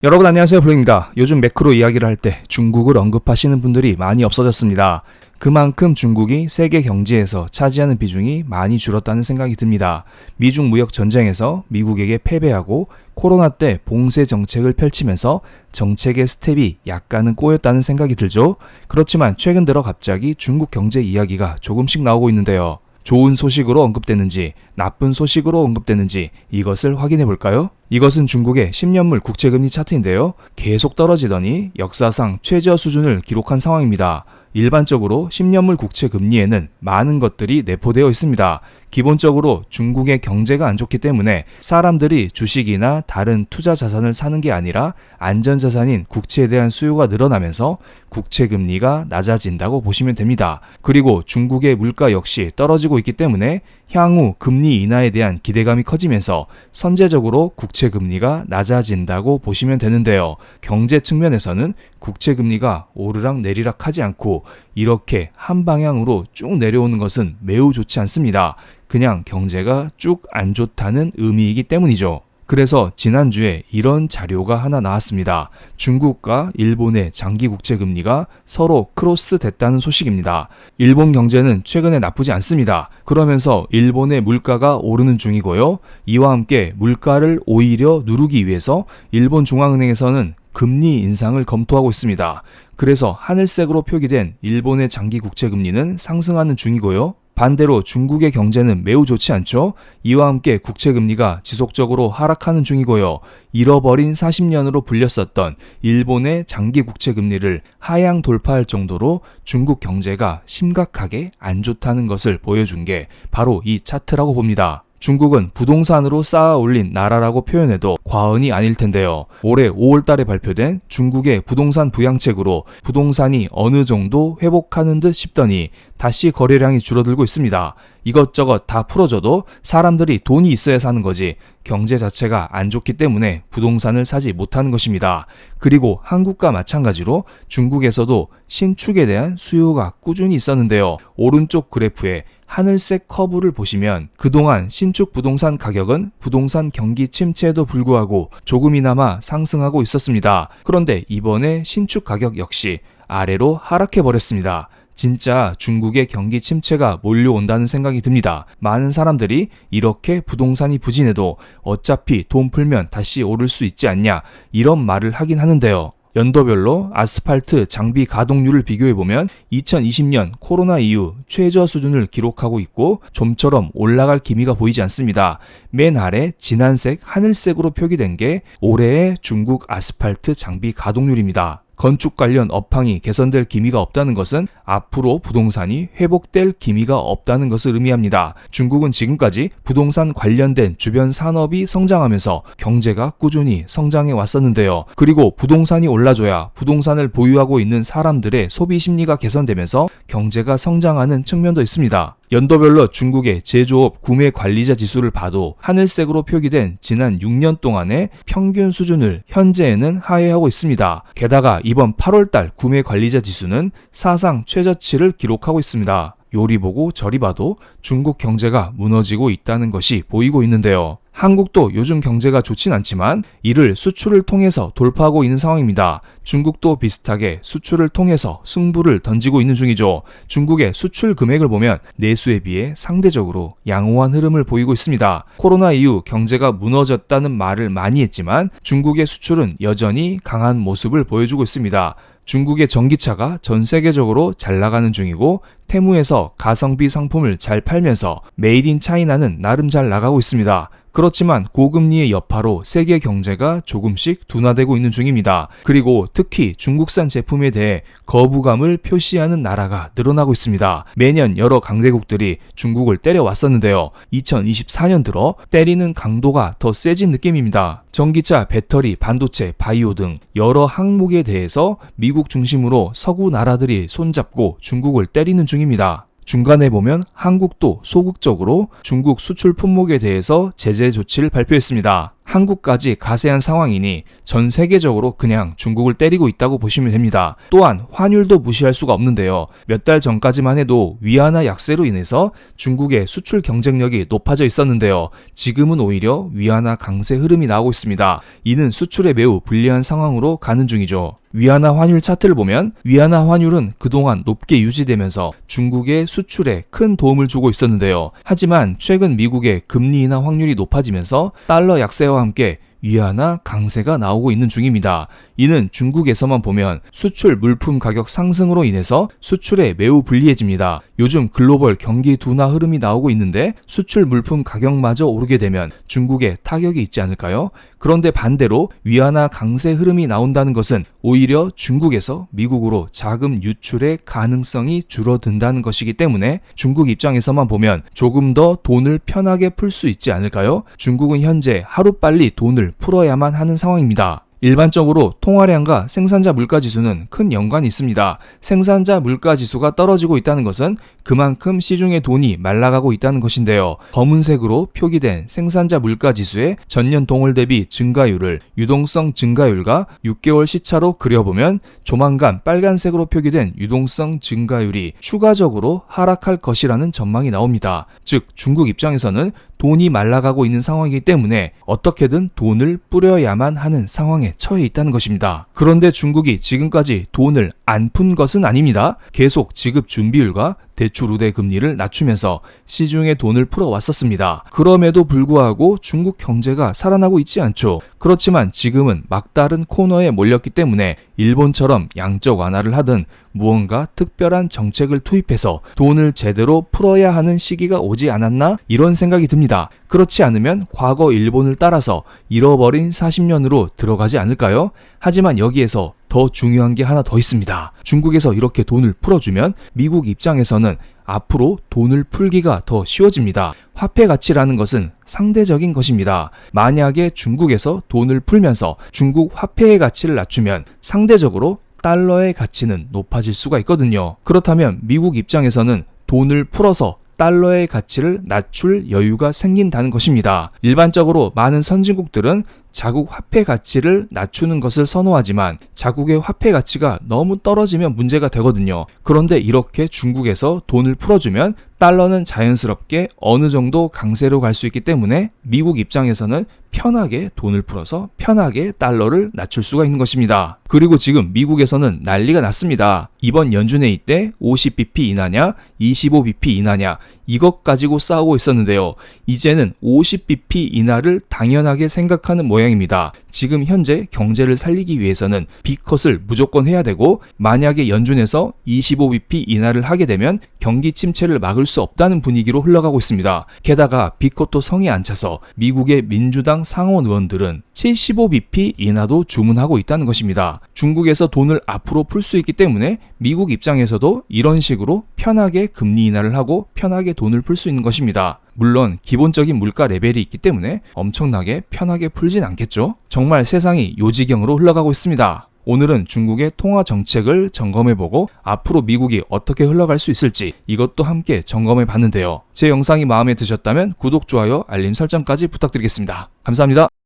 여러분 안녕하세요, 블루입니다. 요즘 매크로 이야기를 할 때 중국을 언급하시는 분들이 많이 없어졌습니다. 그만큼 중국이 세계 경제에서 차지하는 비중이 많이 줄었다는 생각이 듭니다. 미중 무역 전쟁에서 미국에게 패배하고 코로나 때 봉쇄 정책을 펼치면서 정책의 스텝이 약간은 꼬였다는 생각이 들죠. 그렇지만 최근 들어 갑자기 중국 경제 이야기가 조금씩 나오고 있는데요. 좋은 소식으로 언급되는지 나쁜 소식으로 언급되는지 이것을 확인해 볼까요? 이것은 중국의 10년물 국채금리 차트인데요. 계속 떨어지더니 역사상 최저 수준을 기록한 상황입니다. 일반적으로 10년물 국채 금리에는 많은 것들이 내포되어 있습니다. 기본적으로 중국의 경제가 안 좋기 때문에 사람들이 주식이나 다른 투자 자산을 사는 게 아니라 안전자산인 국채에 대한 수요가 늘어나면서 국채 금리가 낮아진다고 보시면 됩니다. 그리고 중국의 물가 역시 떨어지고 있기 때문에 향후 금리 인하에 대한 기대감이 커지면서 선제적으로 국채 금리가 낮아진다고 보시면 되는데요. 경제 측면에서는 국채 금리가 오르락 내리락 하지 않고 이렇게 한 방향으로 쭉 내려오는 것은 매우 좋지 않습니다. 그냥 경제가 쭉 안 좋다는 의미이기 때문이죠. 그래서 지난주에 이런 자료가 하나 나왔습니다. 중국과 일본의 장기 국채 금리가 서로 크로스 됐다는 소식입니다. 일본 경제는 최근에 나쁘지 않습니다. 그러면서 일본의 물가가 오르는 중이고요. 이와 함께 물가를 오히려 누르기 위해서 일본 중앙은행에서는 금리 인상을 검토하고 있습니다. 그래서 하늘색으로 표기된 일본의 장기 국채 금리는 상승하는 중이고요. 반대로 중국의 경제는 매우 좋지 않죠. 이와 함께 국채금리가 지속적으로 하락하는 중이고요. 잃어버린 40년으로 불렸었던 일본의 장기 국채금리를 하향 돌파할 정도로 중국 경제가 심각하게 안 좋다는 것을 보여준 게 바로 이 차트라고 봅니다. 중국은 부동산으로 쌓아 올린 나라라고 표현해도 과언이 아닐 텐데요. 올해 5월 달에 발표된 중국의 부동산 부양책으로 부동산이 어느 정도 회복하는 듯 싶더니 다시 거래량이 줄어들고 있습니다. 이것저것 다 풀어줘도 사람들이 돈이 있어야 사는 거지 경제 자체가 안 좋기 때문에 부동산을 사지 못하는 것입니다. 그리고 한국과 마찬가지로 중국에서도 신축에 대한 수요가 꾸준히 있었는데요. 오른쪽 그래프에 하늘색 커브를 보시면 그동안 신축 부동산 가격은 부동산 경기 침체에도 불구하고 조금이나마 상승하고 있었습니다. 그런데 이번에 신축 가격 역시 아래로 하락해 버렸습니다. 진짜 중국의 경기 침체가 몰려온다는 생각이 듭니다. 많은 사람들이 이렇게 부동산이 부진해도 어차피 돈 풀면 다시 오를 수 있지 않냐 이런 말을 하긴 하는데요. 연도별로 아스팔트 장비 가동률을 비교해보면 2020년 코로나 이후 최저 수준을 기록하고 있고 좀처럼 올라갈 기미가 보이지 않습니다. 맨 아래 진한색 하늘색으로 표기된 게 올해의 중국 아스팔트 장비 가동률입니다. 건축 관련 업황이 개선될 기미가 없다는 것은 앞으로 부동산이 회복될 기미가 없다는 것을 의미합니다. 중국은 지금까지 부동산 관련된 주변 산업이 성장하면서 경제가 꾸준히 성장해 왔었는데요. 그리고 부동산이 올라줘야 부동산을 보유하고 있는 사람들의 소비 심리가 개선되면서 경제가 성장하는 측면도 있습니다. 연도별로 중국의 제조업 구매 관리자 지수를 봐도 하늘색으로 표기된 지난 6년 동안의 평균 수준을 현재에는 하회하고 있습니다. 게다가 이번 8월달 구매 관리자 지수는 사상 최저치를 기록하고 있습니다. 요리 보고 저리 봐도 중국 경제가 무너지고 있다는 것이 보이고 있는데요. 한국도 요즘 경제가 좋진 않지만 이를 수출을 통해서 돌파하고 있는 상황입니다. 중국도 비슷하게 수출을 통해서 승부를 던지고 있는 중이죠. 중국의 수출 금액을 보면 내수에 비해 상대적으로 양호한 흐름을 보이고 있습니다. 코로나 이후 경제가 무너졌다는 말을 많이 했지만 중국의 수출은 여전히 강한 모습을 보여주고 있습니다. 중국의 전기차가 전 세계적으로 잘 나가는 중이고 테무에서 가성비 상품을 잘 팔면서 메이드 인 차이나는 나름 잘 나가고 있습니다. 그렇지만 고금리의 여파로 세계 경제가 조금씩 둔화되고 있는 중입니다. 그리고 특히 중국산 제품에 대해 거부감을 표시하는 나라가 늘어나고 있습니다. 매년 여러 강대국들이 중국을 때려왔었는데요. 2024년 들어 때리는 강도가 더 세진 느낌입니다. 전기차, 배터리, 반도체, 바이오 등 여러 항목에 대해서 미국 중심으로 서구 나라들이 손잡고 중국을 때리는 중입니다. 중간에 보면 한국도 소극적으로 중국 수출 품목에 대해서 제재 조치를 발표했습니다. 한국까지 가세한 상황이니 전 세계적으로 그냥 중국을 때리고 있다고 보시면 됩니다. 또한 환율도 무시할 수가 없는데요. 몇 달 전까지만 해도 위안화 약세로 인해서 중국의 수출 경쟁력이 높아져 있었는데요. 지금은 오히려 위안화 강세 흐름이 나오고 있습니다. 이는 수출에 매우 불리한 상황으로 가는 중이죠. 위안화 환율 차트를 보면 위안화 환율은 그동안 높게 유지되면서 중국의 수출에 큰 도움을 주고 있었는데요. 하지만 최근 미국의 금리 인하 확률이 높아지면서 달러 약세와 함께 위안화 강세가 나오고 있는 중입니다. 이는 중국에서만 보면 수출 물품 가격 상승으로 인해서 수출에 매우 불리해집니다. 요즘 글로벌 경기 둔화 흐름이 나오고 있는데 수출 물품 가격마저 오르게 되면 중국에 타격이 있지 않을까요? 그런데 반대로 위안화 강세 흐름이 나온다는 것은 오히려 중국에서 미국으로 자금 유출의 가능성이 줄어든다는 것이기 때문에 중국 입장에서만 보면 조금 더 돈을 편하게 풀 수 있지 않을까요? 중국은 현재 하루빨리 돈을 풀어야만 하는 상황입니다. 일반적으로 통화량과 생산자 물가지수는 큰 연관이 있습니다. 생산자 물가지수가 떨어지고 있다는 것은 그만큼 시중의 돈이 말라가고 있다는 것인데요. 검은색으로 표기된 생산자 물가지수의 전년 동월 대비 증가율을 유동성 증가율과 6개월 시차로 그려보면 조만간 빨간색으로 표기된 유동성 증가율이 추가적으로 하락할 것이라는 전망이 나옵니다. 즉 중국 입장에서는 돈이 말라가고 있는 상황이기 때문에 어떻게든 돈을 뿌려야만 하는 상황에 처해 있다는 것입니다. 그런데 중국이 지금까지 돈을 안 푼 것은 아닙니다. 계속 지급 준비율과 대출 우대 금리를 낮추면서 시중에 돈을 풀어왔었습니다. 그럼에도 불구하고 중국 경제가 살아나고 있지 않죠. 그렇지만 지금은 막다른 코너에 몰렸기 때문에 일본처럼 양적 완화를 하든 무언가 특별한 정책을 투입해서 돈을 제대로 풀어야 하는 시기가 오지 않았나? 이런 생각이 듭니다. 그렇지 않으면 과거 일본을 따라서 잃어버린 40년으로 들어가지 않을까요? 하지만 여기에서 더 중요한 게 하나 더 있습니다. 중국에서 이렇게 돈을 풀어주면 미국 입장에서는 앞으로 돈을 풀기가 더 쉬워집니다. 화폐 가치라는 것은 상대적인 것입니다. 만약에 중국에서 돈을 풀면서 중국 화폐의 가치를 낮추면 상대적으로 달러의 가치는 높아질 수가 있거든요. 그렇다면 미국 입장에서는 돈을 풀어서 달러의 가치를 낮출 여유가 생긴다는 것입니다. 일반적으로 많은 선진국들은 자국 화폐 가치를 낮추는 것을 선호하지만 자국의 화폐 가치가 너무 떨어지면 문제가 되거든요. 그런데 이렇게 중국에서 돈을 풀어주면 달러는 자연스럽게 어느 정도 강세로 갈 수 있기 때문에 미국 입장에서는 편하게 돈을 풀어서 편하게 달러를 낮출 수가 있는 것입니다. 그리고 지금 미국에서는 난리가 났습니다. 이번 연준회의 때 50bp 인하냐 25bp 인하냐 이것 가지고 싸우고 있었는데요. 이제는 50bp 인하를 당연하게 생각하는 모양입니다. 지금 현재 경제를 살리기 위해서는 B컷을 무조건 해야 되고 만약에 연준에서 25bp 인하를 하게 되면 경기 침체를 막을 수 없다는 분위기로 흘러가고 있습니다. 게다가 B컷도 성에 안 차서 미국의 민주당 상원 의원들은 75bp 인하도 주문하고 있다는 것입니다. 중국에서 돈을 앞으로 풀 수 있기 때문에 미국 입장에서도 이런 식으로 편하게 금리 인하를 하고 편하게 돈을 풀 수 있는 것입니다. 물론 기본적인 물가 레벨이 있기 때문에 엄청나게 편하게 풀진 않겠죠. 정말 세상이 요지경으로 흘러가고 있습니다. 오늘은 중국의 통화 정책을 점검해보고 앞으로 미국이 어떻게 흘러갈 수 있을지 이것도 함께 점검해 봤는데요. 제 영상이 마음에 드셨다면 구독, 좋아요, 알림 설정까지 부탁드리겠습니다. 감사합니다.